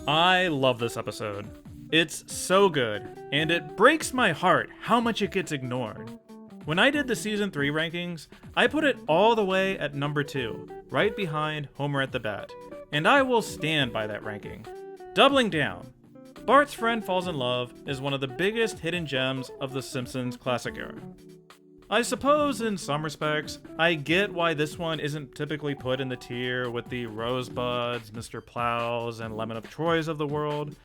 I love this episode. It's so good, and it breaks my heart how much it gets ignored. When I did the Season 3 rankings, I put it all the way at number 2, right behind Homer at the Bat, and I will stand by that ranking. Doubling down, Bart's Friend Falls in Love is one of the biggest hidden gems of The Simpsons classic era. I suppose in some respects, I get why this one isn't typically put in the tier with the Rosebuds, Mr. Plows, and Lemon of Troy's of the world.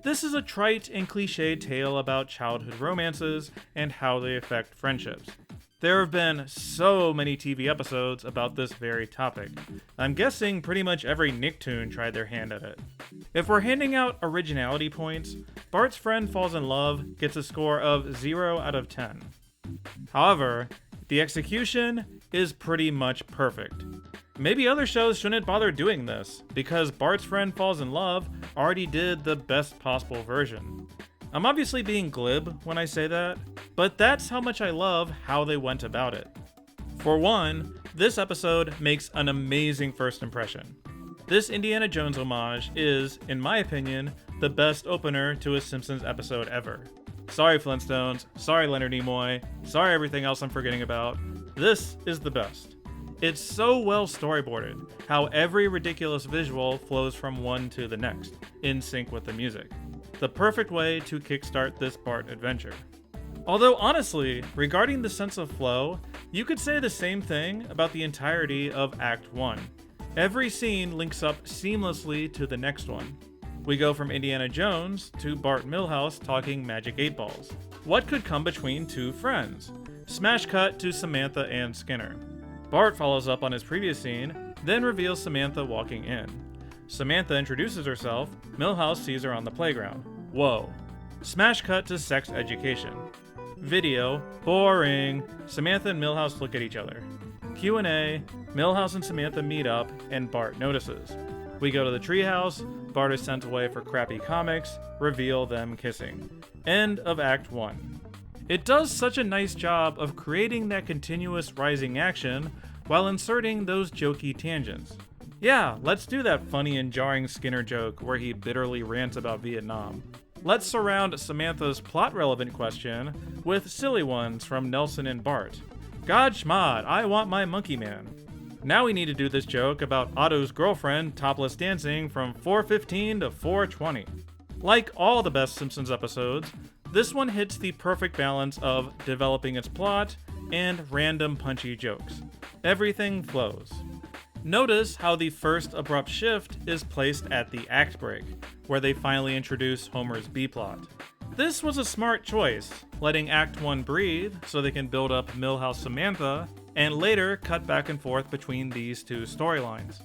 This is a trite and cliched tale about childhood romances and how they affect friendships. There have been so many TV episodes about this very topic. I'm guessing pretty much every Nicktoon tried their hand at it. If we're handing out originality points, Bart's Friend Falls in Love gets a score of 0 out of 10. However, the execution is pretty much perfect. Maybe other shows shouldn't bother doing this, because Bart's Friend Falls in Love already did the best possible version. I'm obviously being glib when I say that, but that's how much I love how they went about it. For one, this episode makes an amazing first impression. This Indiana Jones homage is, in my opinion, the best opener to a Simpsons episode ever. Sorry Flintstones, sorry Leonard Nimoy, sorry everything else I'm forgetting about. This is the best. It's so well storyboarded, how every ridiculous visual flows from one to the next, in sync with the music. The perfect way to kickstart this Bart adventure. Although honestly, regarding the sense of flow, you could say the same thing about the entirety of Act 1. Every scene links up seamlessly to the next one. We go from Indiana Jones to Bart and Milhouse talking Magic 8 Balls. What could come between two friends? Smash cut to Samantha and Skinner. Bart follows up on his previous scene, then reveals Samantha walking in. Samantha introduces herself, Milhouse sees her on the playground. Whoa. Smash cut to sex education. Video, boring. Samantha and Milhouse look at each other. Q&A, Milhouse and Samantha meet up, and Bart notices. We go to the treehouse, Bart is sent away for crappy comics, reveal them kissing. End of Act 1. It does such a nice job of creating that continuous rising action while inserting those jokey tangents. Yeah, let's do that funny and jarring Skinner joke where he bitterly rants about Vietnam. Let's surround Samantha's plot-relevant question with silly ones from Nelson and Bart. God schmod, I want my monkey man. Now we need to do this joke about Otto's girlfriend topless dancing from 4:15 to 4:20. Like all the best Simpsons episodes, this one hits the perfect balance of developing its plot and random punchy jokes. Everything flows. Notice how the first abrupt shift is placed at the act break, where they finally introduce Homer's B-plot. This was a smart choice, letting Act 1 breathe so they can build up Milhouse Samantha, and later cut back and forth between these two storylines.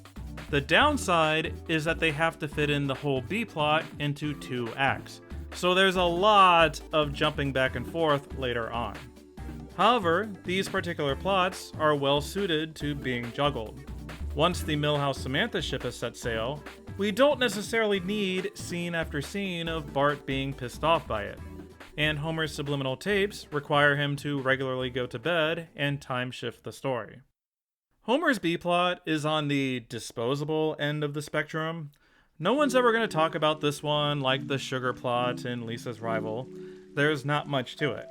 The downside is that they have to fit in the whole B-plot into 2 acts, so there's a lot of jumping back and forth later on. However, these particular plots are well suited to being juggled. Once the Milhouse-Samantha ship has set sail, we don't necessarily need scene after scene of Bart being pissed off by it, and Homer's subliminal tapes require him to regularly go to bed and time shift the story. Homer's B-plot is on the disposable end of the spectrum. No one's ever going to talk about this one like the sugar plot in Lisa's Rival. There's not much to it.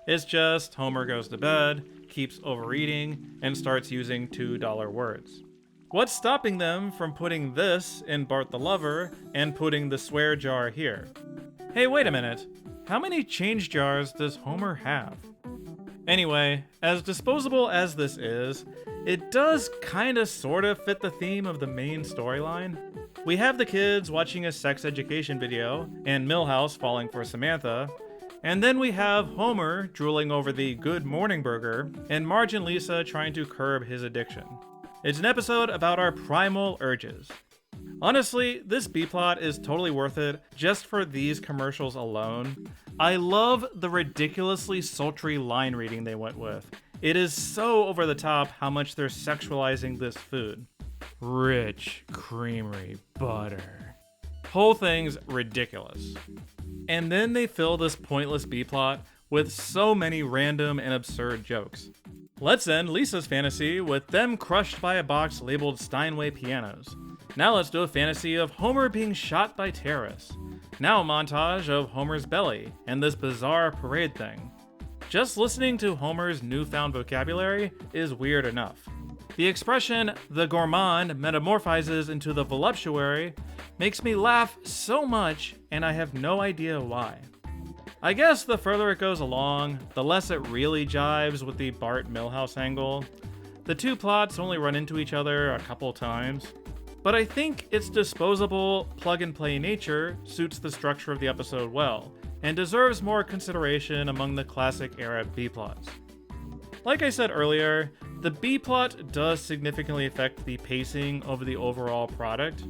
It's just Homer goes to bed, keeps overeating, and starts using $2 words. What's stopping them from putting this in Bart the Lover and putting the swear jar here? Hey, wait a minute. How many change jars does Homer have? Anyway, as disposable as this is, it does kinda sorta fit the theme of the main storyline. We have the kids watching a sex education video, and Milhouse falling for Samantha, and then we have Homer drooling over the Good Morning Burger, and Marge and Lisa trying to curb his addiction. It's an episode about our primal urges. Honestly, this B-plot is totally worth it just for these commercials alone. I love the ridiculously sultry line reading they went with. It is so over the top how much they're sexualizing this food. Rich, creamery butter. Whole thing's ridiculous. And then they fill this pointless B-plot with so many random and absurd jokes. Let's end Lisa's fantasy with them crushed by a box labeled Steinway pianos. Now let's do a fantasy of Homer being shot by terrorists. Now a montage of Homer's belly and this bizarre parade thing. Just listening to Homer's newfound vocabulary is weird enough. The expression, the gourmand metamorphizes into the voluptuary, makes me laugh so much, and I have no idea why. I guess the further it goes along, the less it really jives with the Bart Milhouse angle. The two plots only run into each other a couple times, but I think its disposable, plug-and-play nature suits the structure of the episode well, and deserves more consideration among the classic-era B-plots. Like I said earlier, the B-plot does significantly affect the pacing of the overall product.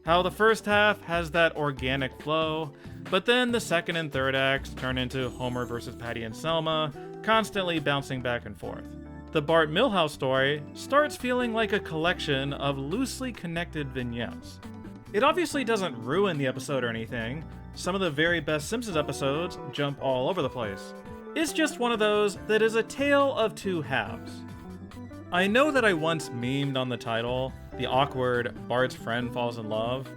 How the first half has that organic flow, but then the second and third acts turn into Homer versus Patty and Selma, constantly bouncing back and forth. The Bart Milhouse story starts feeling like a collection of loosely connected vignettes. It obviously doesn't ruin the episode or anything. Some of the very best Simpsons episodes jump all over the place. It's just one of those that is a tale of two halves. I know that I once memed on the title, the awkward Bart's friend falls in love,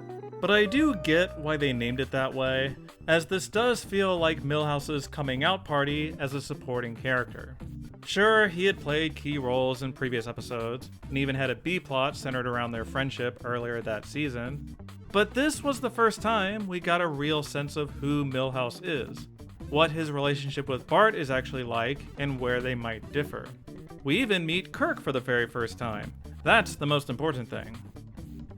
but I do get why they named it that way, as this does feel like Milhouse's coming out party as a supporting character. Sure, he had played key roles in previous episodes, and even had a B-plot centered around their friendship earlier that season, but this was the first time we got a real sense of who Milhouse is, what his relationship with Bart is actually like, and where they might differ. We even meet Kirk for the very first time. That's the most important thing.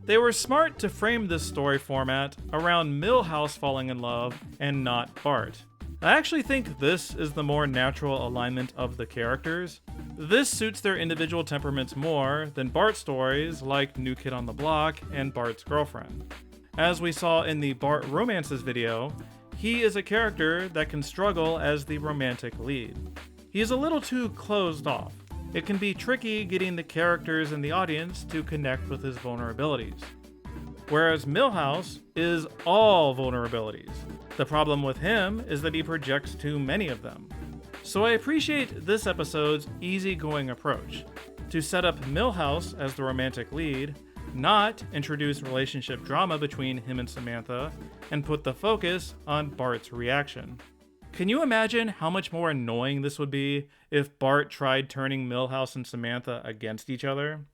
They were smart to frame this story format around Milhouse falling in love and not Bart. I actually think this is the more natural alignment of the characters. This suits their individual temperaments more than Bart's stories like New Kid on the Block and Bart's Girlfriend. As we saw in the Bart Romances video, he is a character that can struggle as the romantic lead. He is a little too closed off. It can be tricky getting the characters and the audience to connect with his vulnerabilities. Whereas Milhouse is all vulnerabilities. The problem with him is that he projects too many of them. So I appreciate this episode's easygoing approach to set up Milhouse as the romantic lead, not introduce relationship drama between him and Samantha, and put the focus on Bart's reaction. Can you imagine how much more annoying this would be if Bart tried turning Milhouse and Samantha against each other?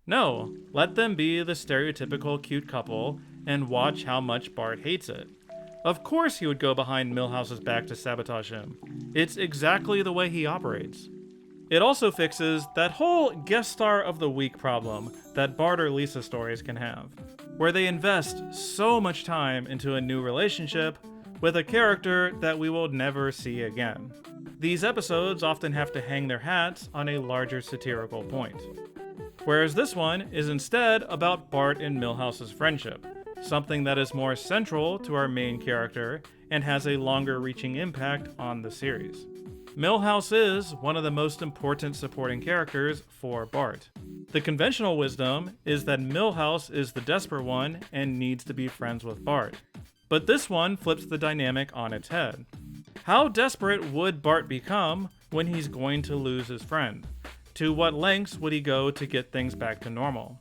No, let them be the stereotypical cute couple and watch how much Bart hates it. Of course he would go behind Milhouse's back to sabotage him. It's exactly the way he operates. It also fixes that whole guest star of the week problem that Bart or Lisa stories can have, where they invest so much time into a new relationship with a character that we will never see again. These episodes often have to hang their hats on a larger satirical point. Whereas this one is instead about Bart and Milhouse's friendship, something that is more central to our main character and has a longer reaching impact on the series. Milhouse is one of the most important supporting characters for Bart. The conventional wisdom is that Milhouse is the desperate one and needs to be friends with Bart. But this one flips the dynamic on its head. How desperate would Bart become when he's going to lose his friend? To what lengths would he go to get things back to normal?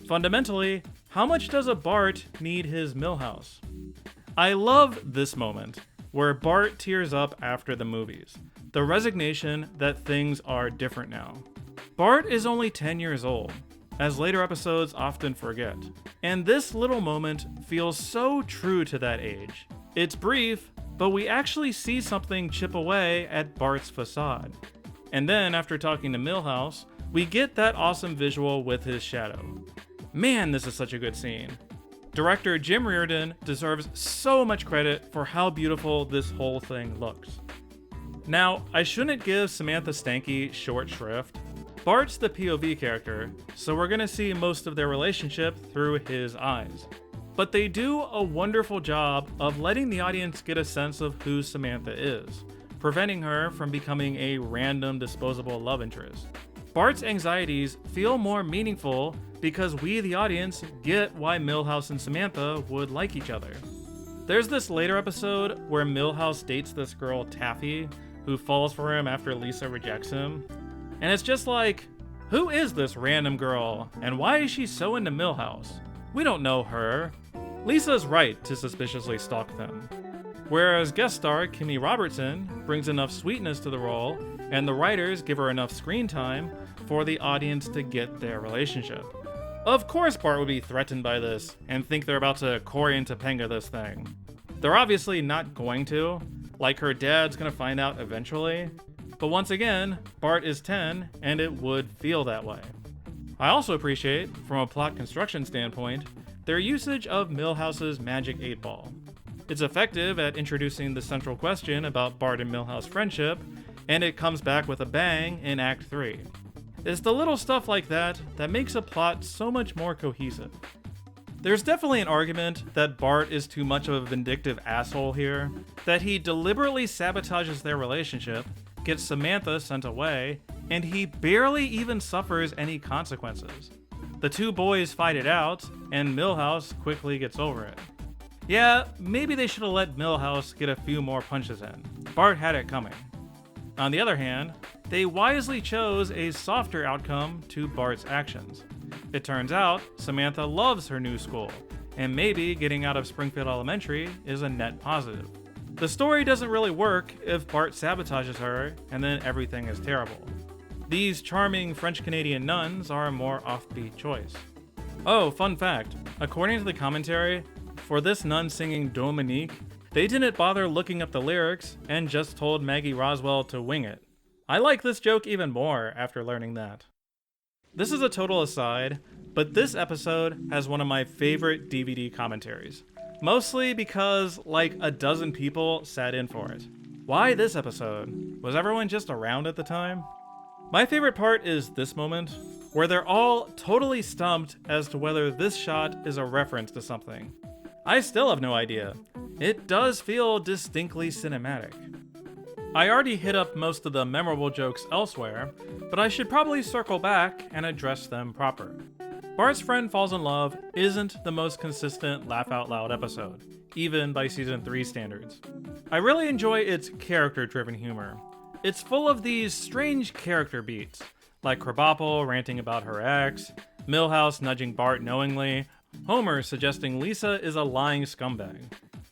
Fundamentally, how much does a Bart need his Milhouse? I love this moment, where Bart tears up after the movies. The resignation that things are different now. Bart is only 10 years old, as later episodes often forget. And this little moment feels so true to that age. It's brief, but we actually see something chip away at Bart's facade. And then, after talking to Milhouse, we get that awesome visual with his shadow. Man, this is such a good scene. Director Jim Reardon deserves so much credit for how beautiful this whole thing looks. Now, I shouldn't give Samantha Stanky short shrift. Bart's the POV character, so we're gonna see most of their relationship through his eyes. But they do a wonderful job of letting the audience get a sense of who Samantha is, preventing her from becoming a random disposable love interest. Bart's anxieties feel more meaningful because we, the audience, get why Milhouse and Samantha would like each other. There's this later episode where Milhouse dates this girl, Taffy, who falls for him after Lisa rejects him. And it's just like, who is this random girl, and why is she so into Milhouse? We don't know her. Lisa's right to suspiciously stalk them. Whereas guest star Kimmy Robertson brings enough sweetness to the role, and the writers give her enough screen time for the audience to get their relationship. Of course Bart would be threatened by this and think they're about to Cory and Topanga this thing. They're obviously not going to, like her dad's gonna find out eventually, but once again, Bart is 10 and it would feel that way. I also appreciate, from a plot construction standpoint, their usage of Milhouse's magic 8-ball. It's effective at introducing the central question about Bart and Milhouse friendship, and it comes back with a bang in Act 3. It's the little stuff like that that makes a plot so much more cohesive. There's definitely an argument that Bart is too much of a vindictive asshole here, that he deliberately sabotages their relationship, gets Samantha sent away, and he barely even suffers any consequences. The two boys fight it out, and Milhouse quickly gets over it. Yeah, maybe they should have let Milhouse get a few more punches in. Bart had it coming. On the other hand, they wisely chose a softer outcome to Bart's actions. It turns out Samantha loves her new school, and maybe getting out of Springfield Elementary is a net positive. The story doesn't really work if Bart sabotages her and then everything is terrible. These charming French-Canadian nuns are a more offbeat choice. Oh, fun fact, according to the commentary, for this nun singing Dominique, they didn't bother looking up the lyrics and just told Maggie Roswell to wing it. I like this joke even more after learning that. This is a total aside, but this episode has one of my favorite DVD commentaries. Mostly because like a dozen people sat in for it. Why this episode? Was everyone just around at the time? My favorite part is this moment, where they're all totally stumped as to whether this shot is a reference to something. I still have no idea. It does feel distinctly cinematic. I already hit up most of the memorable jokes elsewhere, but I should probably circle back and address them proper. Bart's Friend Falls in Love isn't the most consistent laugh-out-loud episode, even by Season 3 standards. I really enjoy its character-driven humor. It's full of these strange character beats, like Krabappel ranting about her ex, Milhouse nudging Bart knowingly, Homer suggesting Lisa is a lying scumbag.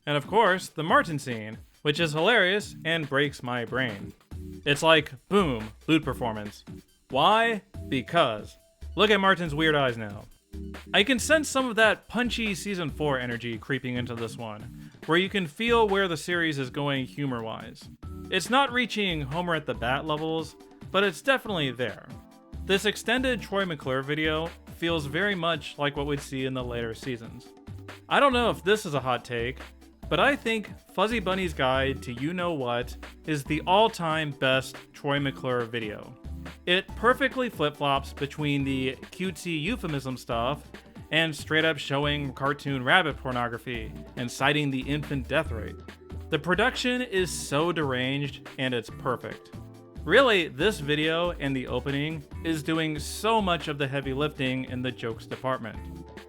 And of course, the Martin scene, which is hilarious and breaks my brain. It's like, boom, lewd performance. Why? Because. Look at Martin's weird eyes now. I can sense some of that punchy Season 4 energy creeping into this one, where you can feel where the series is going humor-wise. It's not reaching Homer at the Bat levels, but it's definitely there. This extended Troy McClure video feels very much like what we'd see in the later seasons. I don't know if this is a hot take, but I think Fuzzy Bunny's Guide to You Know What is the all-time best Troy McClure video. It perfectly flip-flops between the cutesy euphemism stuff and straight up showing cartoon rabbit pornography and citing the infant death rate. The production is so deranged and it's perfect. Really, this video and the opening is doing so much of the heavy lifting in the jokes department.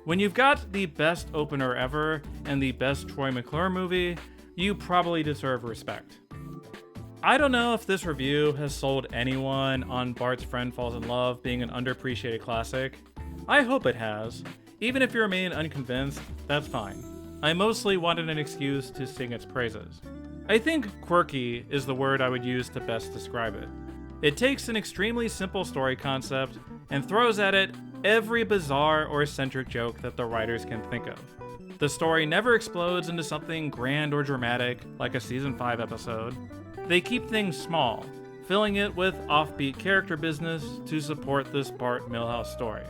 When you've got the best opener ever and the best Troy McClure movie, you probably deserve respect. I don't know if this review has sold anyone on Bart's Friend Falls in Love being an underappreciated classic. I hope it has. Even if you remain unconvinced, that's fine. I mostly wanted an excuse to sing its praises. I think quirky is the word I would use to best describe it. It takes an extremely simple story concept and throws at it every bizarre or eccentric joke that the writers can think of. The story never explodes into something grand or dramatic like a Season 5 episode. They keep things small, filling it with offbeat character business to support this Bart Milhouse story.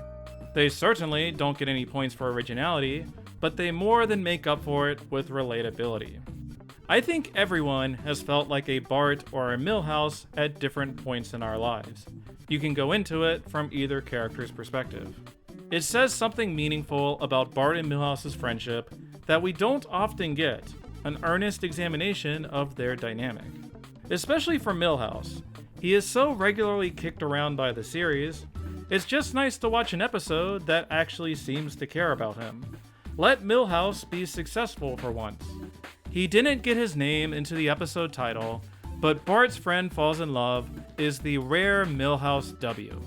They certainly don't get any points for originality, but they more than make up for it with relatability. I think everyone has felt like a Bart or a Milhouse at different points in our lives. You can go into it from either character's perspective. It says something meaningful about Bart and Milhouse's friendship that we don't often get, an earnest examination of their dynamic. Especially for Milhouse. He is so regularly kicked around by the series, it's just nice to watch an episode that actually seems to care about him. Let Milhouse be successful for once. He didn't get his name into the episode title, but Bart's Friend Falls in Love is the rare Milhouse W.